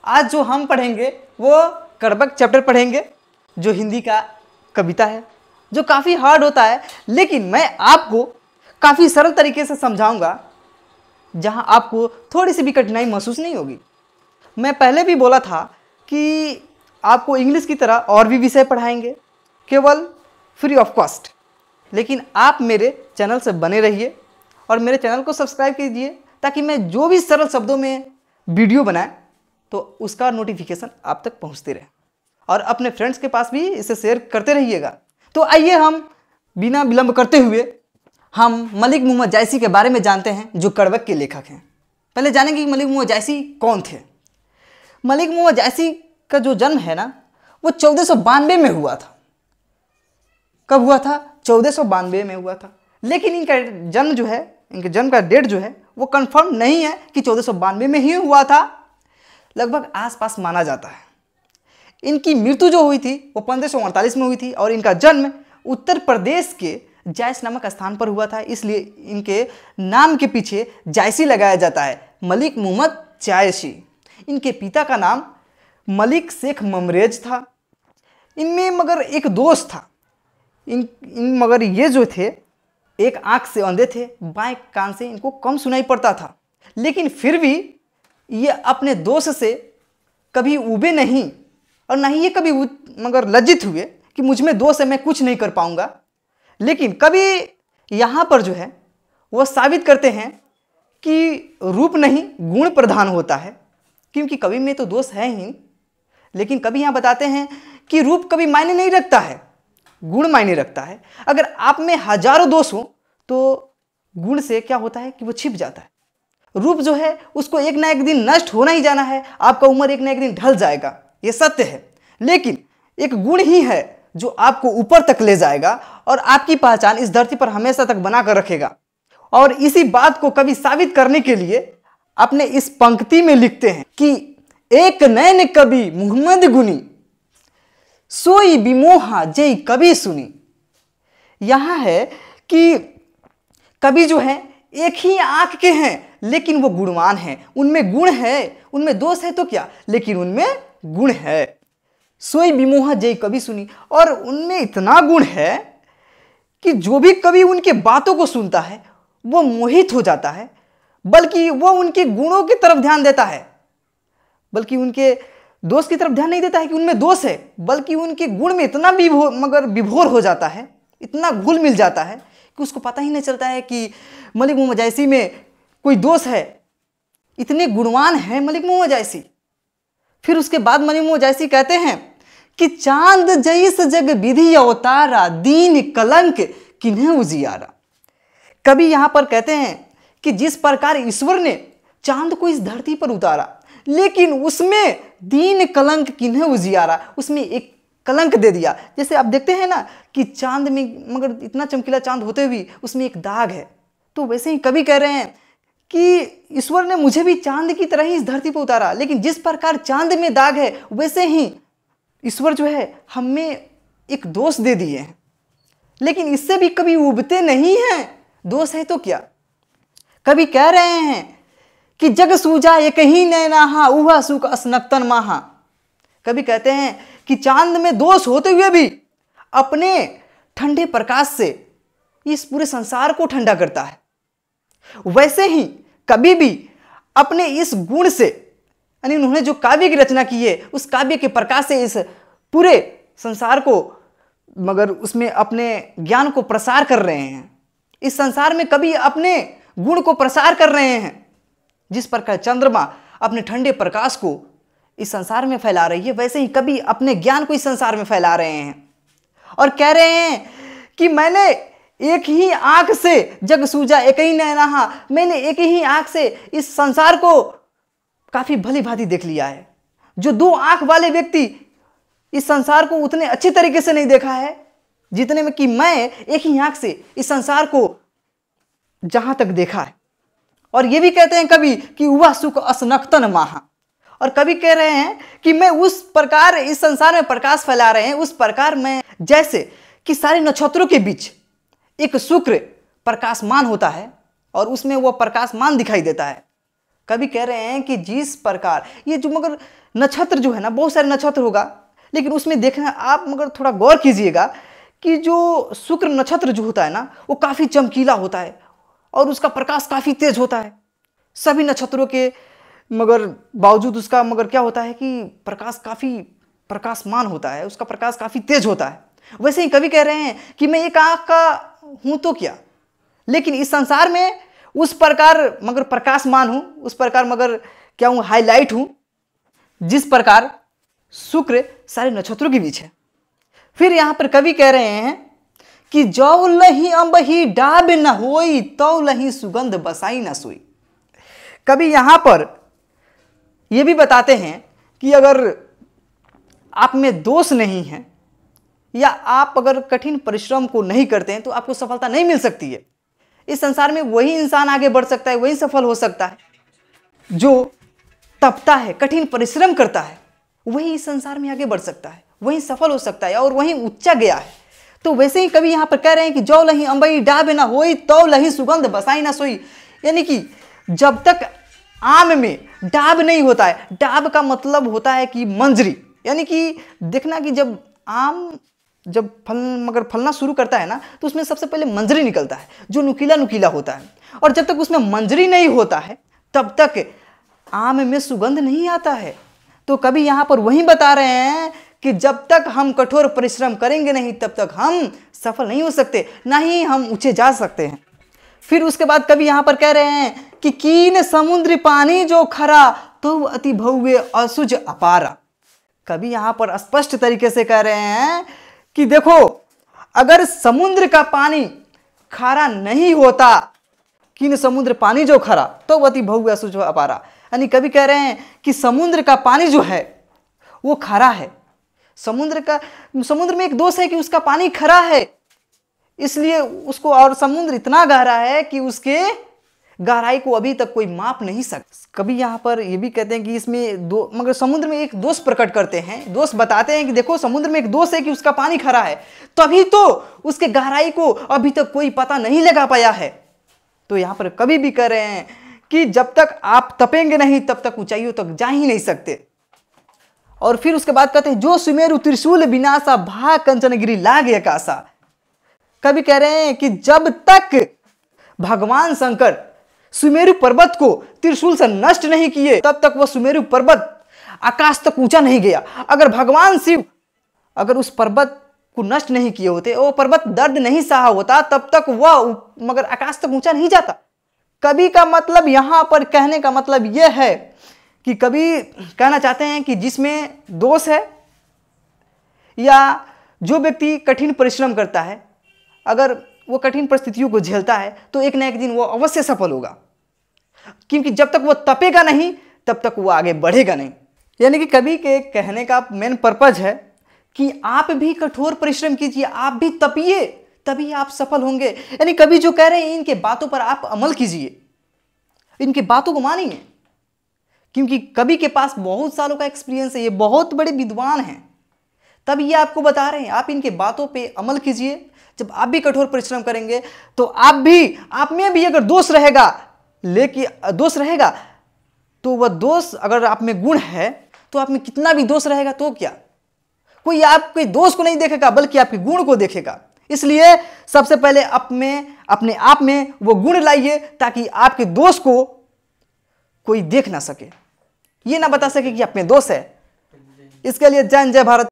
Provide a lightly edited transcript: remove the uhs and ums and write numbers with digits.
आज जो हम पढ़ेंगे वो कड़बक चैप्टर पढ़ेंगे, जो हिंदी का कविता है, जो काफ़ी हार्ड होता है, लेकिन मैं आपको काफ़ी सरल तरीके से समझाऊंगा जहां आपको थोड़ी सी भी कठिनाई महसूस नहीं होगी। मैं पहले भी बोला था कि आपको इंग्लिश की तरह और भी विषय पढ़ाएंगे, केवल फ्री ऑफ कॉस्ट। लेकिन आप मेरे चैनल से बने रहिए और मेरे चैनल को सब्सक्राइब कीजिए ताकि मैं जो भी सरल शब्दों में वीडियो बनाए तो उसका नोटिफिकेशन आप तक पहुंचते रहे, और अपने फ्रेंड्स के पास भी इसे शेयर करते रहिएगा। तो आइए हम बिना विलंब करते हुए हम मलिक मोहम्मद जायसी के बारे में जानते हैं, जो कड़बक के लेखक हैं। पहले जानेंगे कि मलिक मोहम्मद जायसी कौन थे। मलिक मोहम्मद जायसी का जो जन्म है ना, वो 1492 में हुआ था। कब हुआ था? 1492 में हुआ था। लेकिन इनका जन्म जो है, इनके जन्म का डेट जो है वो कंफर्म नहीं है कि 1492 में ही हुआ था, लगभग आसपास माना जाता है। इनकी मृत्यु जो हुई थी वो 1548 में हुई थी, और इनका जन्म उत्तर प्रदेश के जायस नामक स्थान पर हुआ था, इसलिए इनके नाम के पीछे जायसी लगाया जाता है, मलिक मोहम्मद जायसी। इनके पिता का नाम मलिक शेख ममरेज था। इनमें मगर एक दोष था। मगर ये जो थे एक आंख से अंधे थे, बाएं कान से इनको कम सुनाई पड़ता था, लेकिन फिर भी ये अपने दोष से कभी उबे नहीं, और ना ही ये कभी मगर लज्जित हुए कि मुझ में दोष है, मैं कुछ नहीं कर पाऊंगा। लेकिन कभी यहाँ पर जो है वो साबित करते हैं कि रूप नहीं गुण प्रधान होता है, क्योंकि कवि में तो दोष है ही, लेकिन कभी यहाँ बताते हैं कि रूप कभी मायने नहीं रखता है, गुण मायने रखता है। अगर आप में हजारों दोष हो तो गुण से क्या होता है कि वो छिप जाता है। रूप जो है उसको एक ना एक दिन नष्ट होना ही जाना है, आपका उम्र एक ना एक दिन ढल जाएगा, ये सत्य है। लेकिन एक गुण ही है जो आपको ऊपर तक ले जाएगा और आपकी पहचान इस धरती पर हमेशा तक बना कर रखेगा। और इसी बात को कभी साबित करने के लिए अपने इस पंक्ति में लिखते हैं कि एक नैन कवि मुहम्मद गुनी, सोई बिमोहा जय कवि सुनी। यहां है कि कवि जो है एक ही आंख के हैं, लेकिन वो गुणवान हैं, उनमें गुण है, उनमें दोष है तो क्या, लेकिन उनमें गुण है। सोई बिमोहा जय कवि सुनी, और उनमें इतना गुण है कि जो भी कवि उनके बातों को सुनता है वो मोहित हो जाता है, बल्कि वो उनके गुणों की तरफ ध्यान देता है, बल्कि उनके दोष की तरफ ध्यान नहीं देता है कि उनमें दोष है, बल्कि उनके गुण में इतना विभोर हो जाता है, इतना घुल मिल जाता है कि उसको पता ही नहीं चलता है कि मलिक मोहम्मद जायसी में कोई दोष है। इतने गुणवान है मलिक मोहम्मद जायसी। फिर उसके बाद मलिक मोहम्मद जायसी कहते हैं कि चांद जैस जग विधि अवतारा, दीन कलंक किन्हें उजियारा। कभी यहां पर कहते हैं कि जिस प्रकार ईश्वर ने चांद को इस धरती पर उतारा, लेकिन उसमें दीन कलंक किन्हें उजियारा, उसमें एक कलंक दे दिया। जैसे आप देखते हैं ना कि चांद में मगर इतना चमकीला चांद होते हुए उसमें एक दाग है, तो वैसे ही कभी कह रहे हैं कि ईश्वर ने मुझे भी चांद की तरह ही इस धरती पर उतारा, लेकिन जिस प्रकार चांद में दाग है वैसे ही ईश्वर जो है हमें एक दोष दे दिए हैं, लेकिन इससे भी कभी उबते नहीं हैं। दोष है तो क्या। कभी कह रहे हैं कि जग सूझा एक ही नैनाहा, उहा सुख असनक्तन माहा। कभी कहते हैं कि चांद में दोष होते हुए भी अपने ठंडे प्रकाश से इस पूरे संसार को ठंडा करता है, वैसे ही कभी भी अपने इस गुण से, यानी उन्होंने जो काव्य की रचना की है उस काव्य के प्रकाश से इस पूरे संसार को, मगर उसमें अपने ज्ञान को प्रसार कर रहे हैं, इस संसार में कभी अपने गुण को प्रसार कर रहे हैं। जिस प्रकार चंद्रमा अपने ठंडे प्रकाश को इस संसार में फैला रही है, वैसे ही कभी अपने ज्ञान को इस संसार में फैला रहे हैं, और कह रहे हैं कि मैंने एक ही आंख से जग सूझा एक ही नैनाहा, मैंने एक ही आंख से इस संसार को काफी भली भांति देख लिया है। जो दो आंख वाले व्यक्ति इस संसार को उतने अच्छी तरीके से नहीं देखा है जितने में कि मैं एक ही आंख से इस संसार को जहां तक देखा है। और ये भी कहते हैं कभी कि वह सुख असनक्तन माहा, और कभी कह रहे हैं कि मैं उस प्रकार इस संसार में प्रकाश फैला रहे हैं, उस प्रकार मैं जैसे कि सारे नक्षत्रों के बीच एक शुक्र प्रकाशमान होता है और उसमें वह प्रकाशमान दिखाई देता है, कवि कह रहे हैं कि जिस प्रकार ये जो मगर नक्षत्र जो है ना, बहुत सारे नक्षत्र होगा, लेकिन उसमें देखना आप मगर थोड़ा गौर कीजिएगा कि जो शुक्र नक्षत्र जो होता है ना, वो काफ़ी चमकीला होता है और उसका प्रकाश काफ़ी तेज होता है। सभी नक्षत्रों के मगर बावजूद उसका मगर क्या होता है कि प्रकाश काफ़ी प्रकाशमान होता है, उसका प्रकाश काफ़ी तेज होता है। वैसे ही कवि कह रहे हैं कि मैं एक आँख का हूँ तो क्या, लेकिन इस संसार में उस प्रकार मगर प्रकाशमान हूँ, उस प्रकार मगर क्या हूँ, हाईलाइट हूँ, जिस प्रकार शुक्र सारे नक्षत्रों के बीच है। फिर यहाँ पर कवि कह रहे हैं कि जौ लही अम्ब ही डाब न होई, तौ लही सुगंध बसाई न सोई। कवि यहाँ पर यह भी बताते हैं कि अगर आप में दोष नहीं है या आप अगर कठिन परिश्रम को नहीं करते हैं तो आपको सफलता नहीं मिल सकती है। इस संसार में वही इंसान आगे बढ़ सकता है, वही सफल हो सकता है जो तपता है, कठिन परिश्रम करता है, वही इस संसार में आगे बढ़ सकता है, वही सफल हो सकता है और वही ऊंचा गया है। तो वैसे ही कवि यहाँ पर कह रहे हैं कि जौ लही अंबई डाब ना होई, तौ लही सुगंध बसाई ना सोई। यानी कि जब तक आम में डाब नहीं होता है, डाब का मतलब होता है कि मंजरी, यानी कि देखना कि जब आम जब मगर फलना शुरू करता है ना, तो उसमें सबसे पहले मंजरी निकलता है जो नुकीला नुकीला होता है, और जब तक उसमें मंजरी नहीं होता है तब तक आम में सुगंध नहीं आता है। तो कभी यहाँ पर वही बता रहे हैं कि जब तक हम कठोर परिश्रम करेंगे नहीं तब तक हम सफल नहीं हो सकते, ना ही हम ऊंचे जा सकते हैं। फिर उसके बाद कभी यहाँ पर कह रहे हैं कि कीन समुद्र पानी जो खरा, तो अति भव्य असुज अपारा। कभी यहाँ पर स्पष्ट तरीके से कह रहे हैं कि देखो, अगर समुद्र का पानी खारा नहीं होता, कीन समुद्र पानी जो खरा, तो अति भव्य असुज अपारा। यानी कभी कह रहे हैं कि समुद्र का पानी जो है वो खरा है। समुद्र में एक दोष है कि उसका पानी खरा है, इसलिए उसको, और समुद्र इतना गहरा है कि उसके गहराई को अभी तक कोई माप नहीं सकता। कभी यहाँ पर ये भी कहते हैं कि इसमें दो, मगर समुद्र में एक दोष प्रकट करते हैं, दोष बताते हैं कि देखो समुद्र में एक दोष है कि उसका पानी खरा है, तभी तो उसके गहराई को अभी तक कोई पता नहीं लगा पाया है। तो यहाँ पर कभी भी कह रहे हैं कि जब तक आप तपेंगे नहीं तब तक ऊंचाइयों तक जा ही नहीं सकते। और फिर उसके बाद कहते हैं जो सुमेरु त्रिशूल विनाशा, भा कंचनगिरी लाग आकाशा। कभी कह रहे हैं कि जब तक भगवान शंकर सुमेरु पर्वत को त्रिशूल से नष्ट नहीं किए तब तक वह सुमेरु पर्वत आकाश तक ऊंचा नहीं गया। अगर भगवान शिव अगर उस पर्वत को नष्ट नहीं किए होते, वो पर्वत दर्द नहीं सहा होता, तब तक वह मगर आकाश तक ऊंचा नहीं जाता। कवि का मतलब यहाँ पर कहने का मतलब यह है कि कवि कहना चाहते हैं कि जिसमें दोष है या जो व्यक्ति कठिन परिश्रम करता है, अगर वो कठिन परिस्थितियों को झेलता है तो एक ना एक दिन वो अवश्य सफल होगा, क्योंकि जब तक वो तपेगा नहीं तब तक वो आगे बढ़ेगा नहीं। यानी कि कवि के कहने का मेन पर्पज है कि आप भी कठोर परिश्रम कीजिए, आप भी तपिए, तभी आप सफल होंगे। यानी कवि जो कह रहे हैं इनके बातों पर आप अमल कीजिए, इनके बातों को मानिए, क्योंकि कवि के पास बहुत सालों का एक्सपीरियंस है, ये बहुत बड़े विद्वान हैं, तब ये आपको बता रहे हैं आप इनके बातों पे अमल कीजिए। जब आप भी कठोर परिश्रम करेंगे तो आप में भी अगर दोष रहेगा, लेकिन दोष रहेगा तो वह दोष, अगर आप में गुण है तो आप में कितना भी दोष रहेगा तो क्या, कोई आपके दोष को नहीं देखेगा बल्कि आपके गुण को देखेगा। इसलिए सबसे पहले अपने आप में वो गुण लाइए ताकि आपके दोष को कोई देख ना सके, ये ना बता सके कि आप में दोष है। इसके लिए जय जय भारत।